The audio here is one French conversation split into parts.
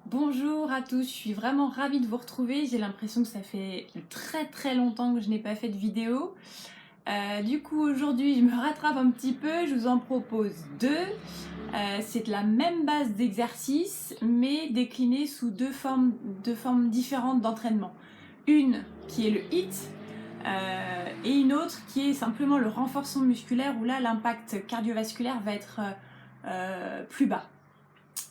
Bonjour à tous, je suis vraiment ravie de vous retrouver. J'ai l'impression que ça fait très longtemps que je n'ai pas fait de vidéo. Du coup aujourd'hui je me rattrape un petit peu, je vous en propose deux. C'est de la même base d'exercice mais déclinée sous deux formes différentes d'entraînement. Une qui est le HIIT et une autre qui est simplement le renforcement musculaire où là l'impact cardiovasculaire va être plus bas.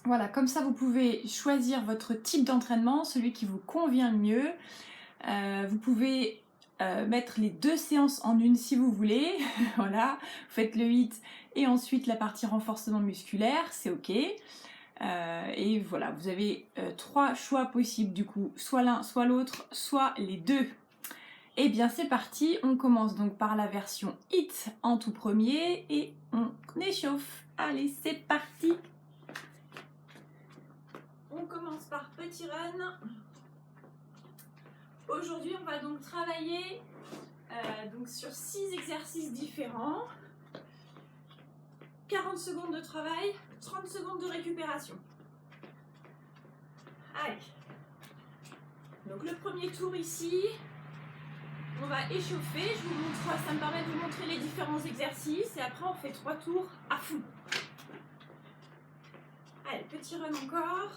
Voilà, comme ça vous pouvez choisir votre type d'entraînement, celui qui vous convient le mieux. Vous pouvez mettre les deux séances en une si vous voulez. Voilà, vous faites le HIIT et ensuite la partie renforcement musculaire, c'est ok. Et voilà, vous avez trois choix possibles du coup, soit l'un, soit l'autre, soit les deux. Et bien c'est parti, on commence donc par la version HIIT en tout premier et on échauffe. Allez, c'est parti! On commence par petit run. Aujourd'hui, on va donc travailler sur 6 exercices différents. 40 secondes de travail, 30 secondes de récupération. Allez. Donc le premier tour ici, on va échauffer. Je vous montre, ça me permet de vous montrer les différents exercices et après on fait 3 tours à fond. Allez, petit run encore.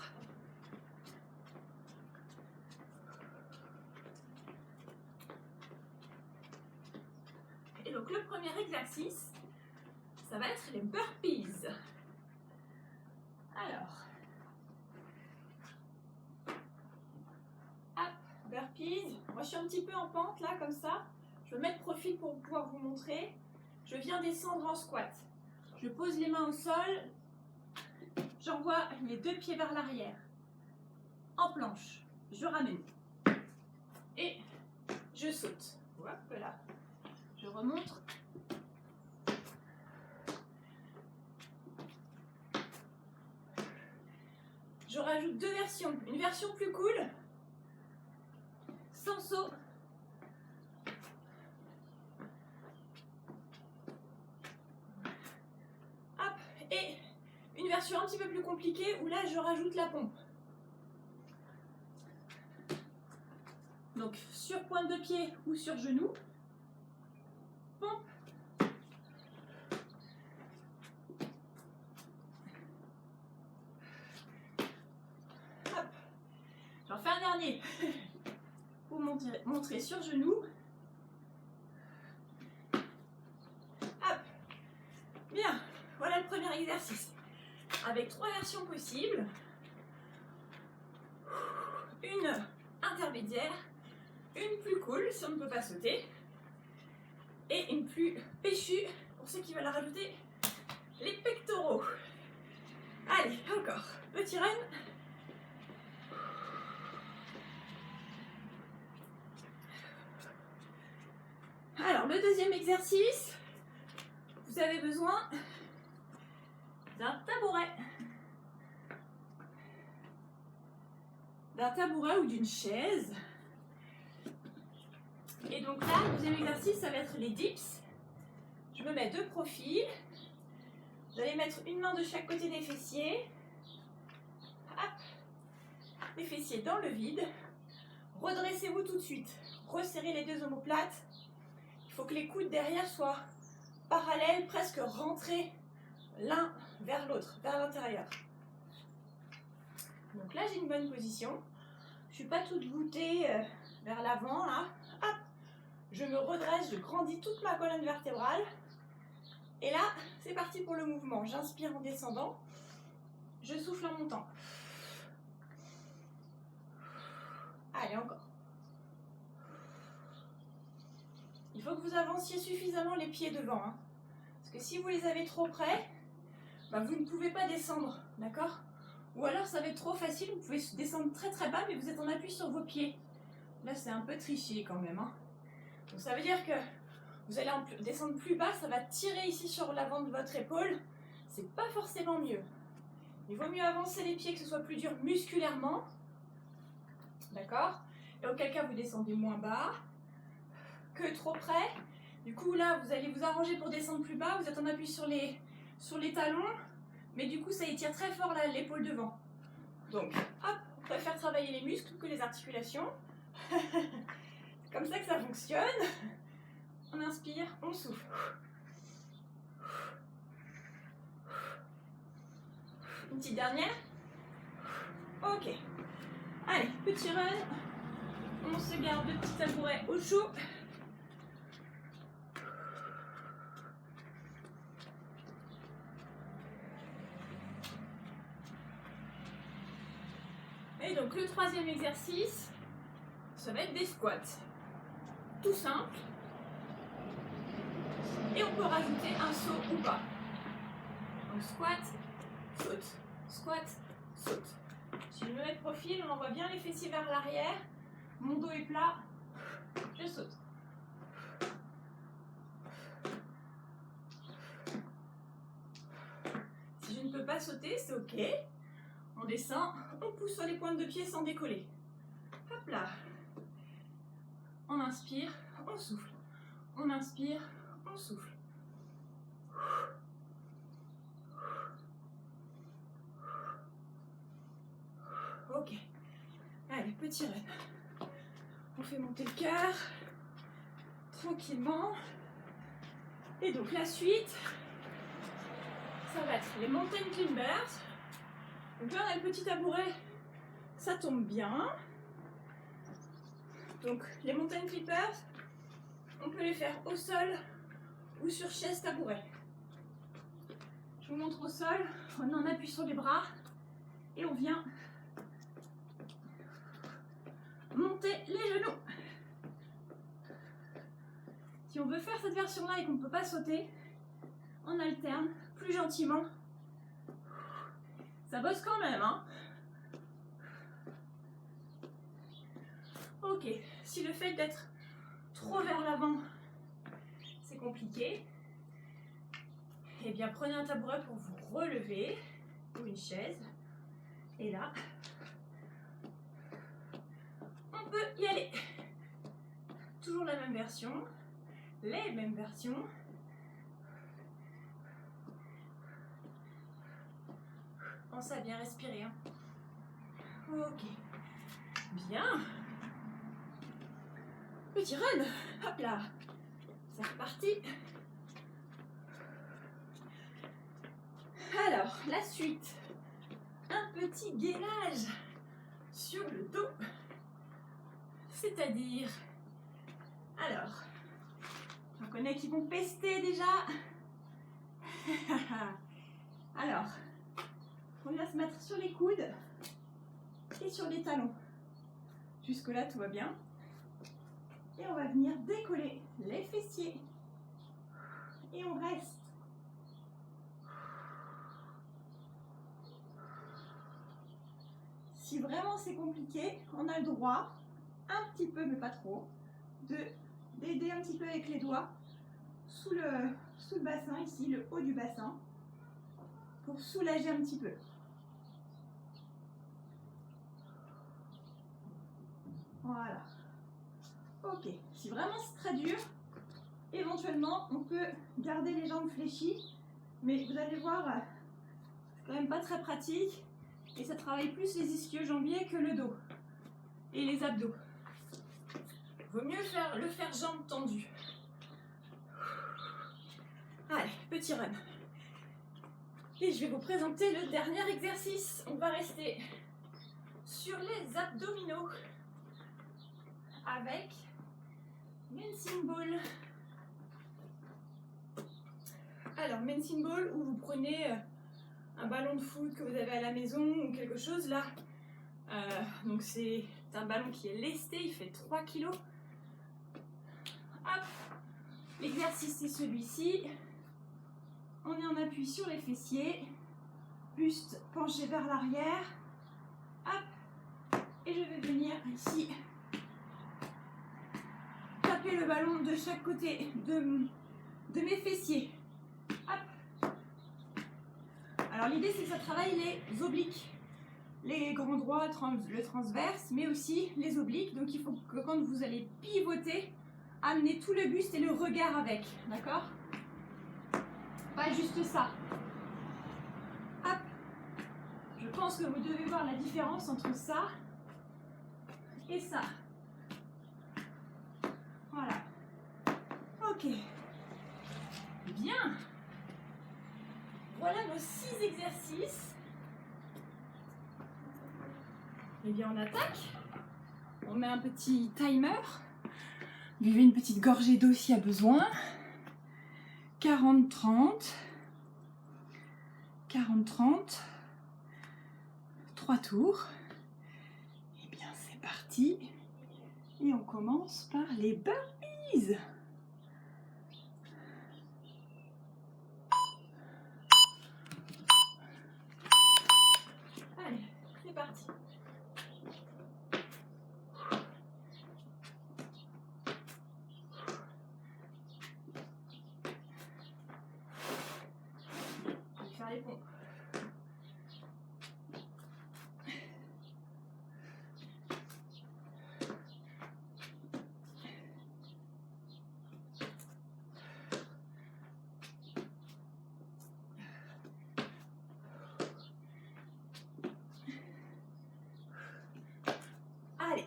Et donc le premier exercice, ça va être les burpees. Alors, hop, burpees. Moi je suis un petit peu en pente là, comme ça. Je vais mettre profil pour pouvoir vous montrer. Je viens descendre en squat. Je pose les mains au sol. J'envoie les deux pieds vers l'arrière. En planche. Je ramène. Et je saute. Voilà. Je remonte. Je rajoute deux versions. Une version plus cool, sans saut. Hop, et une version un petit peu plus compliquée où là je rajoute la pompe. Donc sur pointe de pied ou sur genou. Pompe. Hop. J'en fais un dernier. Pour montrer sur genou. Hop. Bien. Voilà le premier exercice. Avec 3 versions possibles. Une intermédiaire. Une plus cool si on ne peut pas sauter. Et une plus péchue pour ceux qui veulent rajouter les pectoraux. Allez, encore. Petit run. Alors, le deuxième exercice, vous avez besoin d'un tabouret. D'un tabouret ou d'une chaise. Et donc là, le deuxième exercice, ça va être les dips. Je me mets deux profils. Vous allez mettre une main de chaque côté des fessiers. Hop. Les fessiers dans le vide. Redressez-vous tout de suite. Resserrez les deux omoplates. Il faut que les coudes derrière soient parallèles, presque rentrés l'un vers l'autre, vers l'intérieur. Donc là, j'ai une bonne position. Je ne suis pas toute voûtée vers l'avant, là. Hop. Je me redresse, je grandis toute ma colonne vertébrale. Et là, c'est parti pour le mouvement. J'inspire en descendant. Je souffle en montant. Allez, encore. Il faut que vous avanciez suffisamment les pieds devant. Hein. Parce que si vous les avez trop près, bah, vous ne pouvez pas descendre. D'accord ? Ou alors ça va être trop facile, vous pouvez descendre très bas, mais vous êtes en appui sur vos pieds. Là, c'est un peu triché quand même. Hein. Donc ça veut dire que vous allez descendre plus bas, ça va tirer ici sur l'avant de votre épaule. C'est pas forcément mieux. Il vaut mieux avancer les pieds, que ce soit plus dur musculairement. D'accord ? Et auquel cas, vous descendez moins bas que trop près. Du coup, là, vous allez vous arranger pour descendre plus bas. Vous êtes en appui sur les talons. Mais du coup, ça étire très fort l'épaule devant. Donc, hop, préfère travailler les muscles que les articulations. C'est comme ça que ça fonctionne. On inspire, on souffle. Une petite dernière. Ok. Allez, petit run. On se garde le petit tabouret au chaud. Et donc le troisième exercice, ça va être des squats. Tout simple. Et on peut rajouter un saut ou pas. Donc squat, saute, squat, saute. Si je me mets de profil, on envoie bien les fessiers vers l'arrière. Mon dos est plat, je saute. Si je ne peux pas sauter, c'est ok. On descend, on pousse sur les pointes de pied sans décoller. Hop là. On inspire, on souffle. On inspire, on souffle. Ok. Allez, petit run. On fait monter le cœur tranquillement. Et donc la suite, ça va être les mountain climbers. Donc là on a le petit tabouret, ça tombe bien. Donc les mountain climbers, on peut les faire au sol ou sur chaise tabouret. Je vous montre au sol, on en appuie sur les bras et on vient monter les genoux. Si on veut faire cette version-là et qu'on ne peut pas sauter, on alterne plus gentiment. Ça bosse quand même, hein. Ok, si le fait d'être trop vers l'avant, c'est compliqué, eh bien prenez un tabouret pour vous relever, ou une chaise, et là, on peut y aller. Toujours la même version, les mêmes versions. Pensez à bien respirer, hein. Ok, bien. Petit run, hop là, c'est reparti. Alors, la suite, un petit gainage sur le dos, c'est-à-dire, alors, j'en connais qui vont pester déjà. Alors, on va se mettre sur les coudes et sur les talons. Jusque-là, tout va bien. Et on va venir décoller les fessiers. Et on reste. Si vraiment c'est compliqué, on a le droit, un petit peu, mais pas trop, d'aider un petit peu avec les doigts sous le bassin, ici, le haut du bassin, pour soulager un petit peu. Voilà. Ok, si vraiment c'est très dur, éventuellement on peut garder les jambes fléchies, mais vous allez voir, c'est quand même pas très pratique et ça travaille plus les ischio-jambiers que le dos et les abdos. Vaut mieux le faire jambes tendues. Allez, petit run. Et je vais vous présenter le dernier exercice. On va rester sur les abdominaux avec Medicine Ball. Alors, Medicine Ball, où vous prenez un ballon de foot que vous avez à la maison ou quelque chose là. Donc c'est un ballon qui est lesté, il fait 3 kg. Hop, l'exercice c'est celui-ci. On est en appui sur les fessiers, buste penché vers l'arrière. Hop, et je vais venir ici taper le ballon de chaque côté de mes fessiers. Hop. Alors l'idée c'est que ça travaille les obliques, les grands droits, le transverse, mais aussi les obliques. Donc il faut que quand vous allez pivoter, amener tout le buste et le regard avec, d'accord? Pas juste ça. Hop, je pense que vous devez voir la différence entre ça et ça. Voilà. Ok. Bien. Voilà nos 6 exercices. Et bien on attaque. On met un petit timer. Buvez une petite gorgée d'eau s'il y a besoin. 40-30. 40-30. 3 tours. Et bien c'est parti. Et on commence par les burpees. Allez, c'est parti. Je vais faire les pompes. Allez.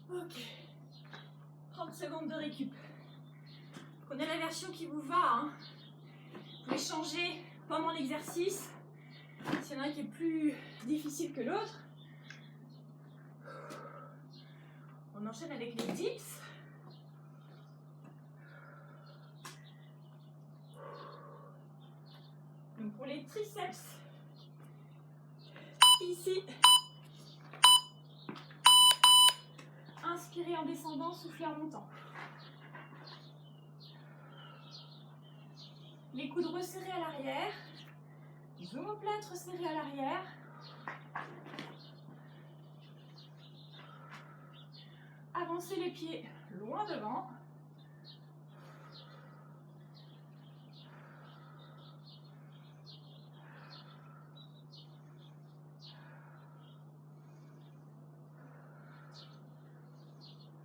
Ok. 30 secondes de récup. Prenez la version qui vous va. Hein. Vous pouvez changer pendant l'exercice. S'il y en a un qui est plus difficile que l'autre. On enchaîne avec les dips. Donc pour les triceps, ici, inspirez en descendant, soufflez en montant. Les coudes resserrés à l'arrière, les omoplates resserrées à l'arrière. Avancez les pieds loin devant.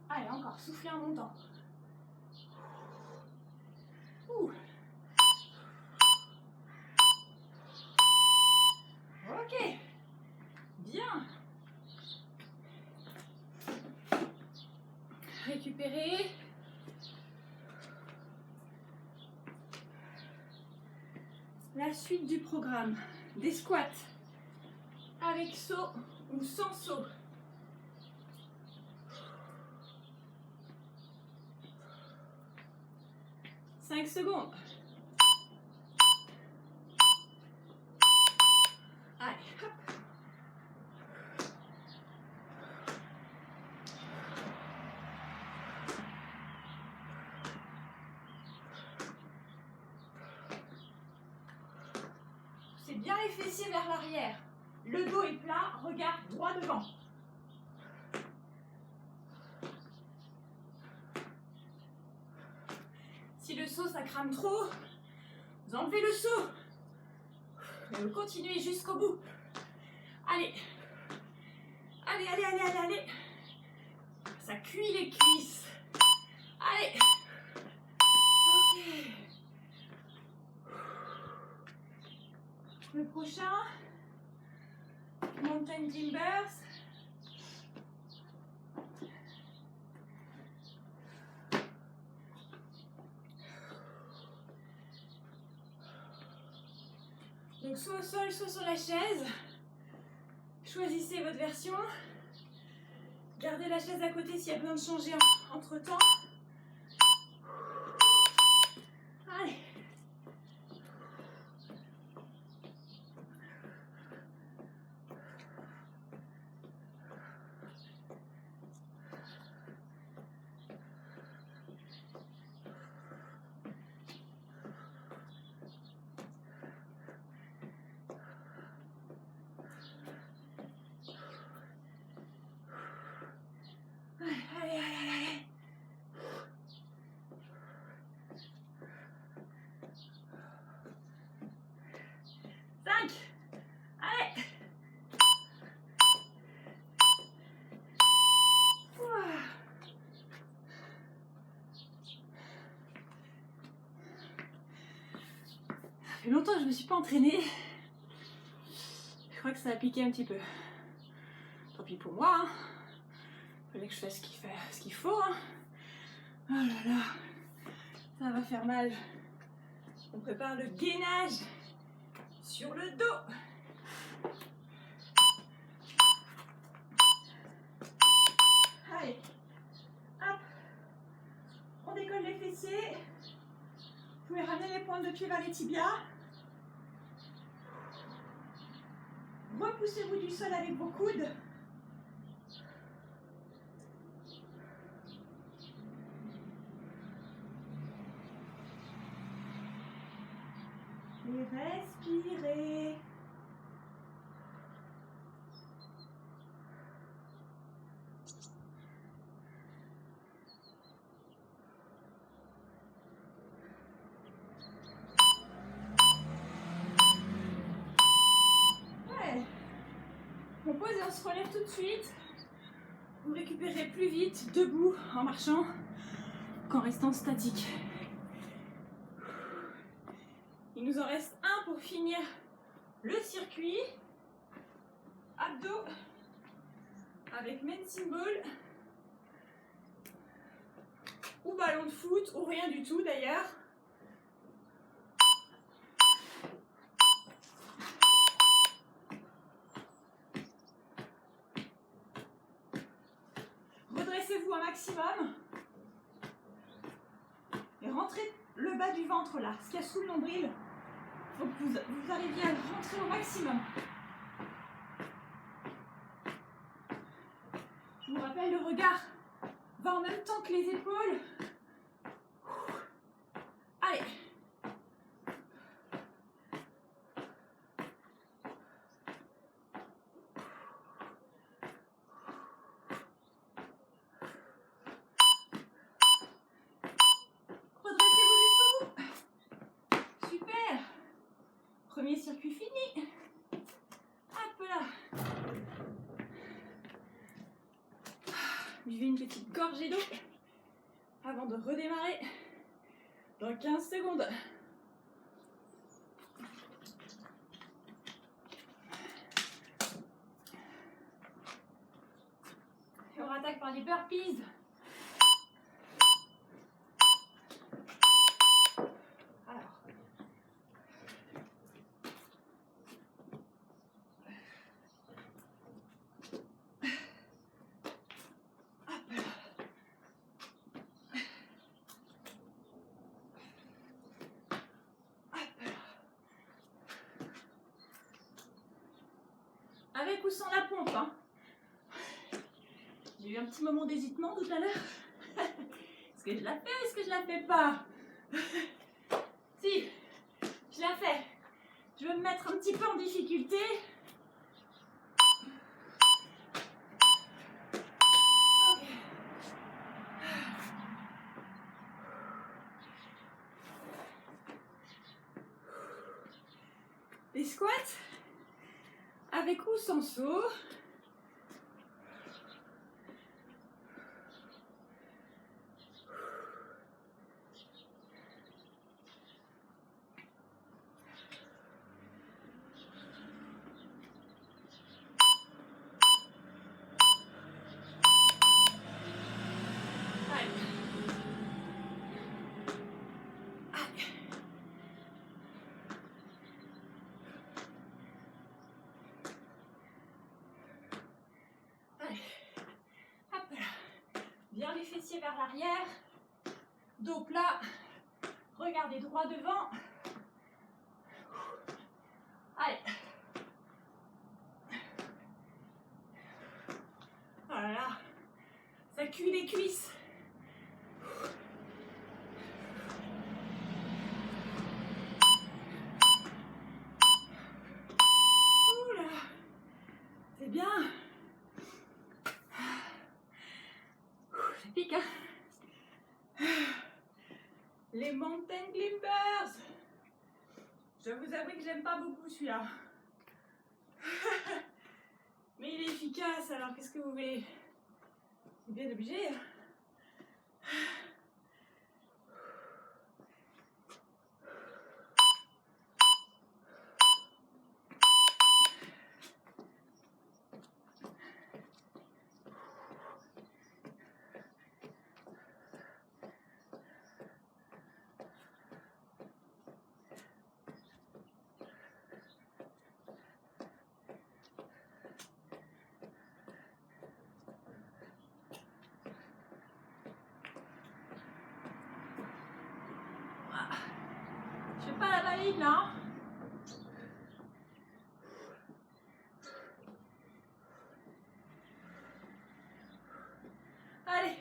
Allez, encore, soufflez en montant. Ouh. Ok, bien. Récupérez. La suite du programme, des squats avec saut ou sans saut. 5 secondes. Allez, hop. C'est bien les fessiers vers l'arrière. Le dos est plat, regard droit devant. Si le saut ça crame trop, vous enlevez le saut. Et vous continuez jusqu'au bout. Allez. Allez, allez, allez, allez, allez. Ça cuit les cuisses. Allez. Ok. Le prochain, Mountain Timbers. Donc soit au sol, soit sur la chaise. Choisissez votre version. Gardez la chaise à côté s'il y a besoin de changer entre temps. Allez. Allez, allez, allez, allez. fait longtemps que je ne me suis pas entraînée. Je crois que ça a piqué un petit peu. Tant pis pour moi. Hein. Fallait que je fasse ce qu'il faut. Hein. Oh là là. Ça va faire mal. On prépare le gainage sur le dos. Allez. Hop. On décolle les fessiers. Vous pouvez ramener les pointes de pied vers les tibias. Repoussez-vous du sol avec vos coudes. Et respirez. Ouais. On pose et on se relève tout de suite. Vous récupérez plus vite debout en marchant qu'en restant statique. Il nous en reste un pour finir le circuit. Abdos avec medicine ball ou ballon de foot ou rien du tout d'ailleurs. Redressez-vous un maximum et rentrez le bas du ventre là, ce qu'il y a sous le nombril. Il faut que vous arriviez à le rentrer au maximum. Je vous rappelle, le regard va en même temps que les épaules. Allez. Redressez-vous jusqu'au bout. Super. Premier circuit fini. Hop là. Buvez une petite gorgée d'eau avant de redémarrer dans 15 secondes. Et on rattaque par les burpees. Alors. Avec ou sans la pompe, hein. J'ai eu un petit moment d'hésitement tout à l'heure. Est-ce que je la fais ou est-ce que je la fais pas? Si, je la fais. Je veux me mettre un petit peu en difficulté. Okay. Les squats, avec ou sans saut. Bien les fessiers vers l'arrière, dos plat, regardez droit devant. Allez. Voilà, ça cuit les cuisses. Oula, c'est bien. Ça pique, hein. Les mountain climbers. Je vous avoue que j'aime pas beaucoup celui-là. Mais il est efficace, alors qu'est-ce que vous voulez? C'est bien obligé. pas la valide là. Hein. Allez,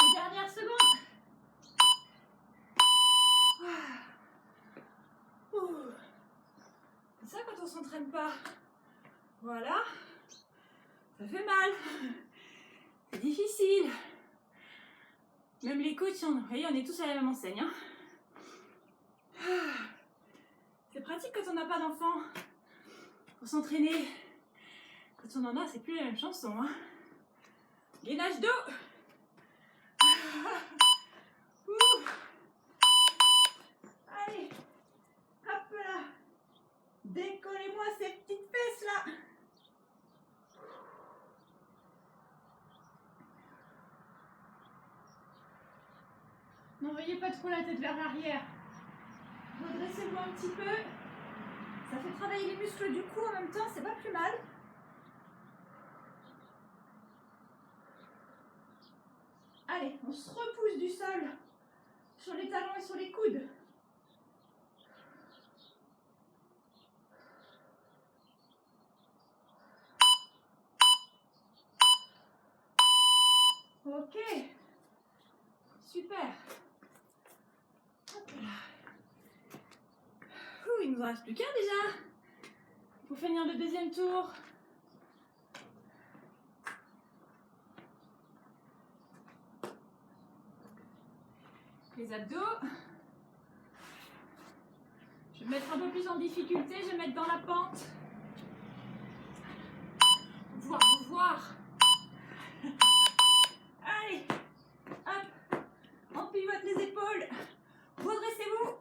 les dernières secondes. C'est ça quand on s'entraîne pas. Voilà. Ça fait mal. C'est difficile. Même les coachs, vous voyez, on est tous à la même enseigne. Hein. C'est pratique quand on n'a pas d'enfant. Pour s'entraîner. Quand on en a, c'est plus la même chanson. Hein. Gainage dos. Allez. Hop là. Décollez-moi ces petites fesses là. N'envoyez pas trop la tête vers l'arrière. Redressez-vous un petit peu. Ça fait travailler les muscles du cou en même temps, c'est pas plus mal. Allez, on se repousse du sol sur les talons et sur les coudes. Ok, super. Hop là. Il nous en reste plus qu'un déjà pour finir le deuxième tour. Les abdos. Je vais me mettre un peu plus en difficulté, je vais me mettre dans la pente. Pour pouvoir vous voir. Allez, hop, on pivote les épaules, redressez-vous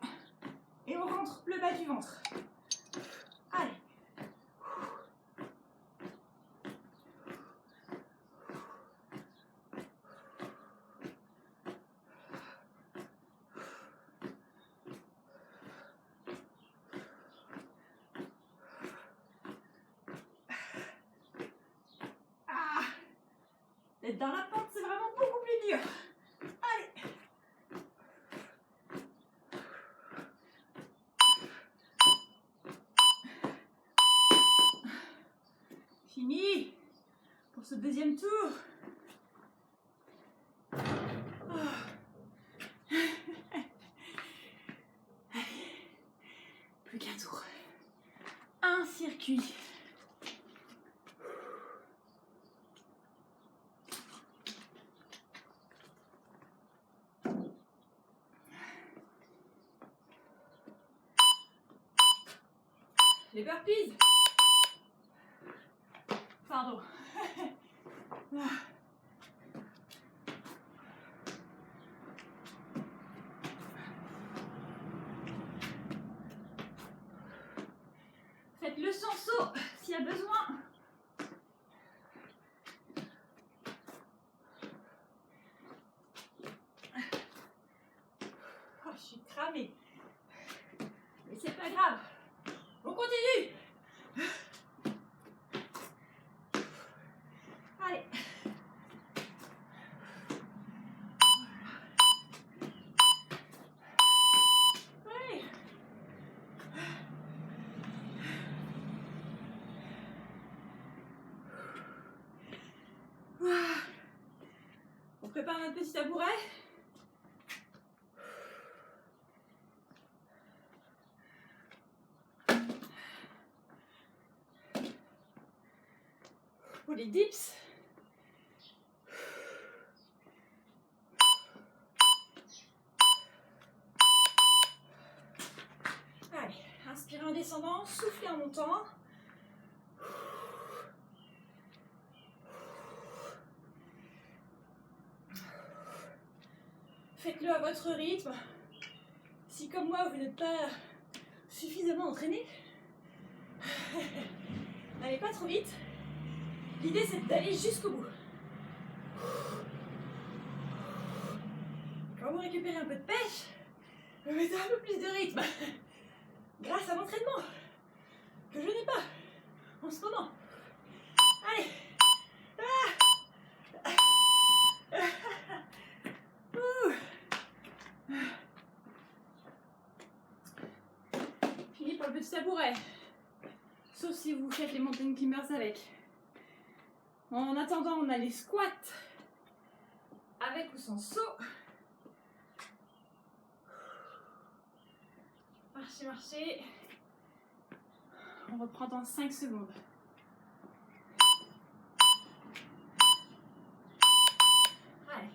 et on rentre le bas du ventre. Allez. D'être dans la pente, c'est vraiment beaucoup plus dur. Allez. Fini pour ce deuxième tour. Allez. Plus qu'un tour. Un circuit. Les burpees. Pardon. Faites-le sans saut s'il y a besoin. Oh, je suis cramée. Mais c'est pas grave. On continue. Allez. Allez. On prépare notre petit tabouret. Pour les dips. Allez, inspirez en descendant, soufflez en montant. Faites-le à votre rythme. Si comme moi vous n'êtes pas suffisamment entraîné, n'allez pas trop vite. L'idée c'est d'aller jusqu'au bout. Quand vous récupérez un peu de pêche, vous mettez un peu plus de rythme. Grâce à l'entraînement que je n'ai pas en ce moment. Allez. pour le petit tabouret. Sauf si vous faites les mountain climbers avec. En attendant, on a les squats avec ou sans saut. Marchez, marchez. On reprend dans 5 secondes. Allez.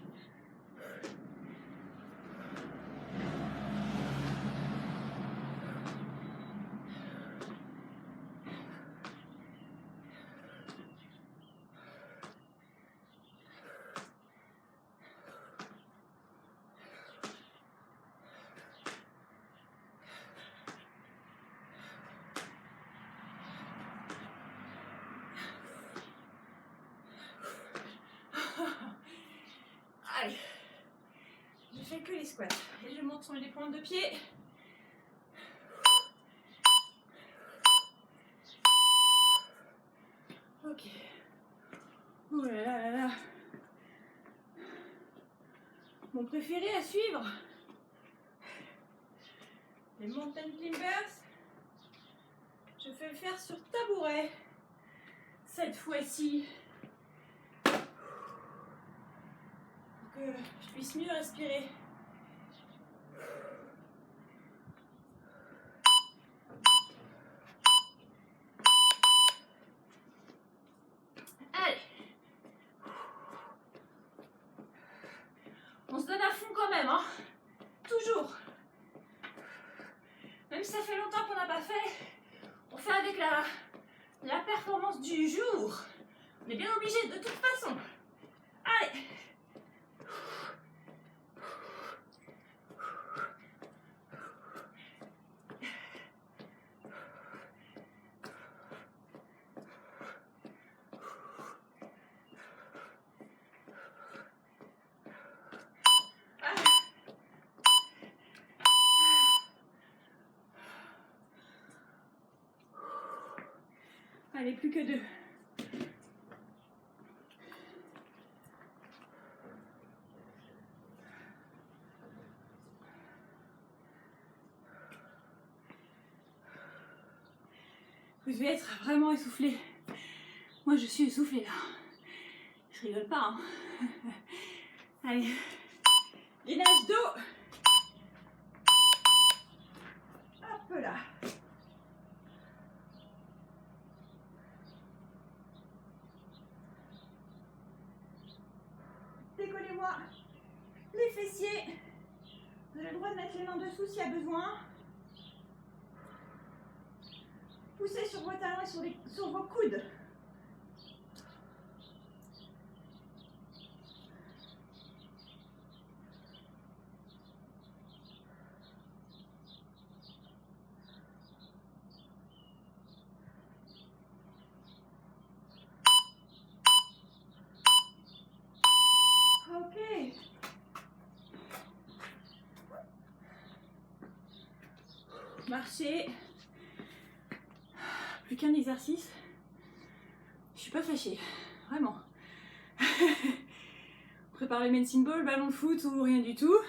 Allez, je fais que les squats et je monte sur les pointes de pied. Ok. Oh là là là là. Mon préféré à suivre, les mountain climbers. Je vais le faire sur tabouret cette fois-ci. Que je puisse mieux respirer. Allez. On se donne à fond quand même, hein. Toujours. Même si ça fait longtemps qu'on n'a pas fait, on fait avec la performance du jour. On est bien obligé de toute façon. Allez. Allez, plus que 2. Vous devez être vraiment essoufflé. Moi, je suis essoufflée là. Je rigole pas, hein. Allez. Gainage dos. Hop là. Décollez-moi les fessiers. Vous avez le droit de mettre les mains dessous s'il y a besoin. Poussez sur vos talons et sur vos coudes. Ok. Marchez. Plus qu'un exercice. Je suis pas fâchée, vraiment. On prépare le medicine ball, ballon de foot ou rien du tout.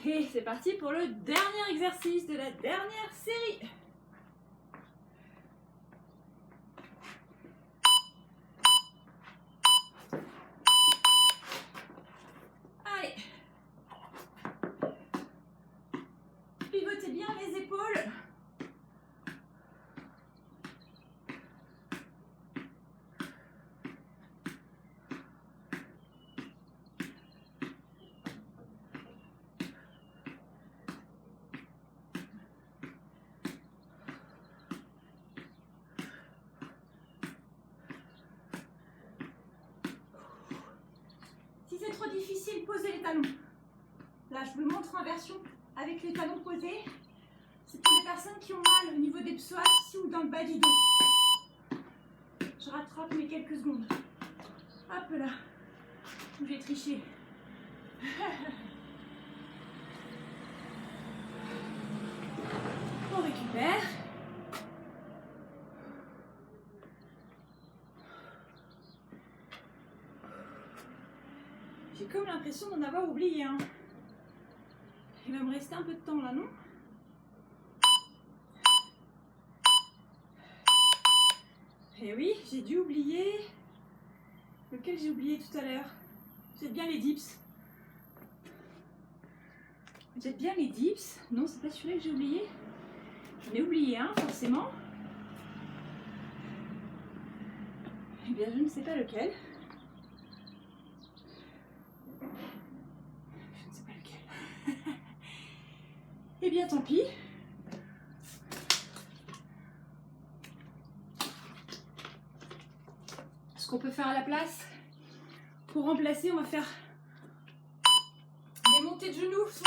Et c'est parti pour le dernier exercice de la dernière série. Allez. Pivotez bien les épaules. Si c'est trop difficile, posez les talons. Là, je vous le montre en version avec les talons posés. C'est pour les personnes qui ont mal au niveau des psoas ici ou dans le bas du dos. Je rattrape mes quelques secondes. Hop là. J'ai triché. On récupère. J'ai comme l'impression d'en avoir oublié un. Il va me rester un peu de temps là, non? Et oui, j'ai dû oublier. Lequel j'ai oublié tout à l'heure? J'ai bien les dips. J'ai bien les dips. Non, c'est pas celui-là que j'ai oublié. J'en ai oublié un, forcément. Eh bien, je ne sais pas lequel. Je ne sais pas lequel. Eh bien, tant pis. Ce qu'on peut faire à la place, pour remplacer, on va faire des montées de genoux sur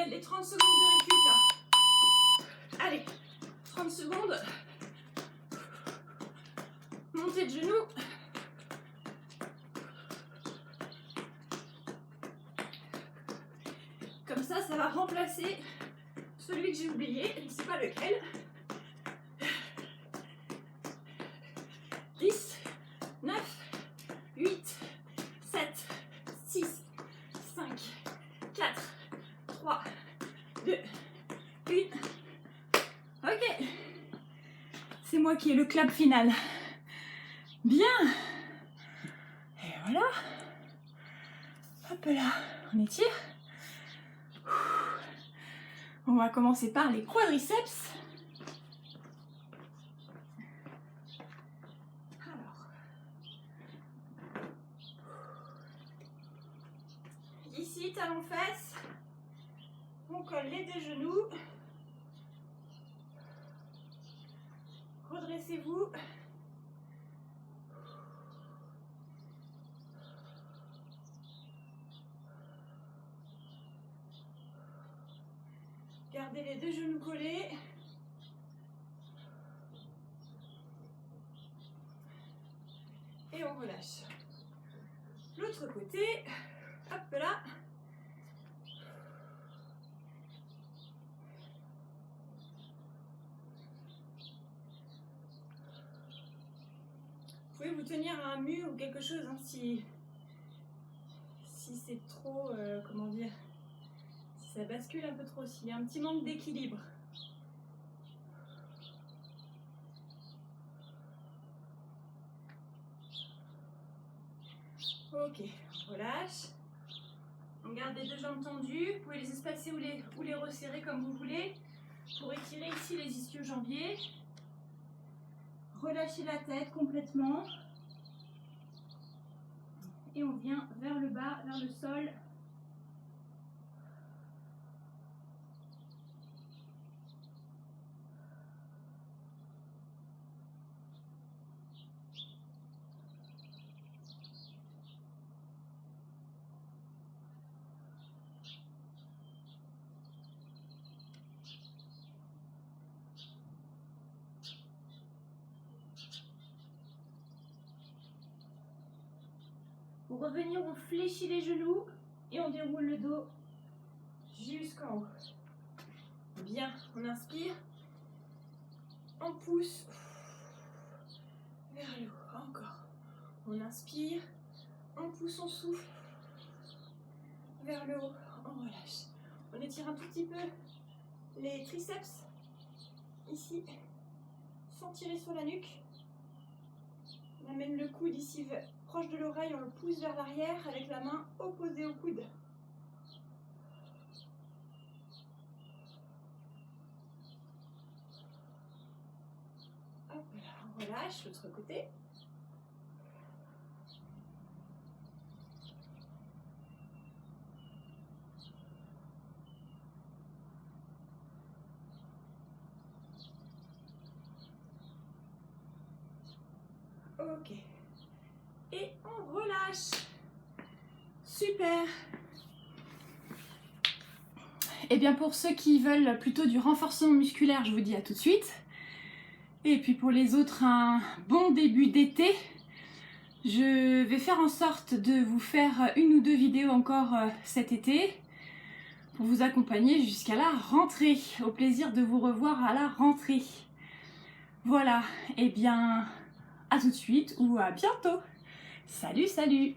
les 30 secondes de récup là. Allez, 30 secondes. Montée de genoux. Comme ça va remplacer celui que j'ai oublié, je ne sais pas lequel. 10, 9, 8, 7, 6, 5, 4, 3, 2, 1. Ok. C'est moi qui ai le clap final. Bien. Et voilà. Hop là, on étire. On va commencer par les quadriceps. Alors, ici, talons-fesses. On colle les deux genoux. Redressez-vous. Gardez les deux genoux collés. Et on relâche. L'autre côté. Hop là. Vous pouvez vous tenir à un mur ou quelque chose hein, si c'est trop, comment dire, si ça bascule un peu trop, s'il y a un petit manque d'équilibre. Ok, on relâche. On garde les deux jambes tendues. Vous pouvez les espacer ou les resserrer comme vous voulez. Pour étirer ici les ischio-jambiers. Relâchez la tête complètement. Et on vient vers le bas, vers le sol. Pour revenir, on fléchit les genoux et on déroule le dos jusqu'en haut. Bien, on inspire, on pousse vers le haut, encore. On inspire, on pousse, on souffle vers le haut, on relâche. On étire un tout petit peu les triceps, ici, sans tirer sur la nuque. On amène le coude ici proche de l'oreille, on le pousse vers l'arrière avec la main opposée au coude. Hop là, on relâche l'autre côté. Ok. Et on relâche. Super. Et bien pour ceux qui veulent plutôt du renforcement musculaire, je vous dis à tout de suite. Et puis pour les autres, un bon début d'été. Je vais faire en sorte de vous faire une ou deux vidéos encore cet été pour vous accompagner jusqu'à la rentrée. Au plaisir de vous revoir à la rentrée. Voilà, et bien à tout de suite ou à bientôt. Salut, salut!